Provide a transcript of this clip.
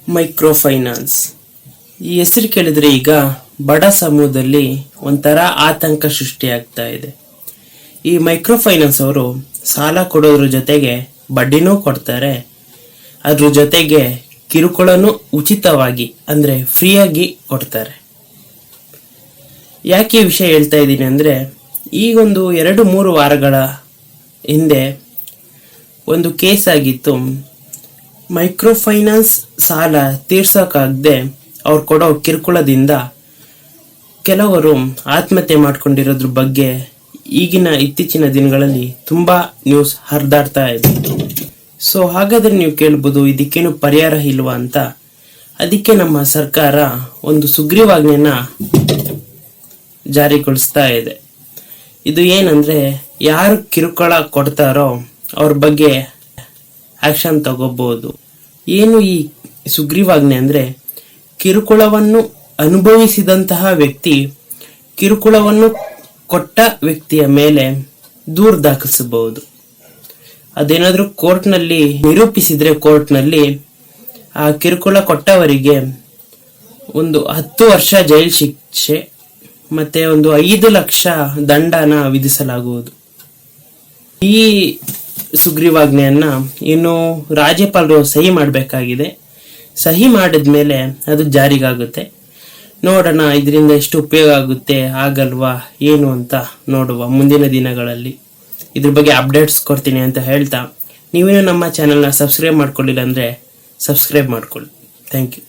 Micro finance ಈ ಹೆಸರು ಕೇಳಿದ್ರೆ ಈಗ ಬಡ ಸಮೂಹದಲ್ಲಿ ಒಂಥರ ಆತಂಕ ಸೃಷ್ಟಿಯಾಗ್ತಾ ಇದೆ. ಈ ಮೈಕ್ರೋ ಫೈನಾನ್ಸ್ ಅವರು ಸಾಲ ಕೊಡೋದ್ರ ಜೊತೆಗೆ ಬಡ್ಡಿನೂ ಕೊಡ್ತಾರೆ, ಅದ್ರ ಜೊತೆಗೆ ಕಿರುಕುಳನು ಉಚಿತವಾಗಿ ಅಂದ್ರೆ ಫ್ರೀಯಾಗಿ ಕೊಡ್ತಾರೆ. ಯಾಕೆ ಈ ವಿಷಯ ಹೇಳ್ತಾ ಇದ್ದೀನಿ ಅಂದ್ರೆ, ಈಗೊಂದು 2-3 ವಾರಗಳ ಹಿಂದೆ ಒಂದು ಕೇಸ್ ಆಗಿತ್ತು. ಮೈಕ್ರೋ ಫೈನಾನ್ಸ್ ಸಾಲ ತೀರ್ಸೋಕಾಗದೆ ಅವ್ರು ಕೊಡೋ ಕಿರುಕುಳದಿಂದ ಕೆಲವರು ಆತ್ಮಹತ್ಯೆ ಮಾಡ್ಕೊಂಡಿರೋದ್ರ ಬಗ್ಗೆ ಇತ್ತೀಚಿನ ದಿನಗಳಲ್ಲಿ ತುಂಬಾ ನ್ಯೂಸ್ ಹರಿದಾಡ್ತಾ ಇದೆ. ಸೊ ಹಾಗಾದ್ರೆ ನೀವು ಕೇಳ್ಬೋದು, ಇದಕ್ಕೇನು ಪರಿಹಾರ ಇಲ್ವಾ ಅಂತ. ಅದಕ್ಕೆ ನಮ್ಮ ಸರ್ಕಾರ ಒಂದು ಸುಗ್ರೀವಾಜ್ಞೆನ ಜಾರಿಗೊಳಿಸ್ತಾ ಇದೆ. ಇದು ಏನಂದ್ರೆ, ಯಾರು ಕಿರುಕುಳ ಕೊಡ್ತಾರೋ ಅವ್ರ ಬಗ್ಗೆ ಆಕ್ಷನ್ ತಗೋಬಹುದು. ಏನು ಈ ಸುಗ್ರೀವಾಜ್ಞೆ ಅಂದ್ರೆ, ಕಿರುಕುಳವನ್ನು ಅನುಭವಿಸಿದಂತಹ ವ್ಯಕ್ತಿ ಕಿರುಕುಳವನ್ನು ಕೊಟ್ಟ ವ್ಯಕ್ತಿಯ ಮೇಲೆ ದೂರು ದಾಖಲಿಸಬಹುದು. ಅದೇನಾದ್ರೂ ಕೋರ್ಟ್ನಲ್ಲಿ ನಿರೂಪಿಸಿದ್ರೆ ಕೋರ್ಟ್ನಲ್ಲಿ ಆ ಕಿರುಕುಳ ಕೊಟ್ಟವರಿಗೆ ಒಂದು 10 ವರ್ಷ ಜೈಲು ಶಿಕ್ಷೆ ಮತ್ತೆ ಒಂದು 5 ಲಕ್ಷ ದಂಡನ ವಿಧಿಸಲಾಗುವುದು. ಈ ಸುಗ್ರೀವಾಜ್ಞೆಯನ್ನ ಇನ್ನು ರಾಜ್ಯಪಾಲರು ಸಹಿ ಮಾಡಬೇಕಾಗಿದೆ. ಸಹಿ ಮಾಡಿದ್ಮೇಲೆ ಅದು ಜಾರಿಗಾಗುತ್ತೆ. ನೋಡೋಣ ಇದರಿಂದ ಎಷ್ಟು ಉಪಯೋಗ ಆಗುತ್ತೆ ಆಗಲ್ವಾ ಏನು ಅಂತ ನೋಡುವ ಮುಂದಿನ ದಿನಗಳಲ್ಲಿ. ಇದ್ರ ಬಗ್ಗೆ ಅಪ್ಡೇಟ್ಸ್ ಕೊಡ್ತೀನಿ ಅಂತ ಹೇಳ್ತಾ, ನೀವೇನು ನಮ್ಮ ಚಾನೆಲ್ನ ಸಬ್ಸ್ಕ್ರೈಬ್ ಮಾಡ್ಕೊಳ್ಳಿಲ್ಲ ಅಂದ್ರೆ ಸಬ್ಸ್ಕ್ರೈಬ್ ಮಾಡ್ಕೊಳ್ಳಿ. Thank you.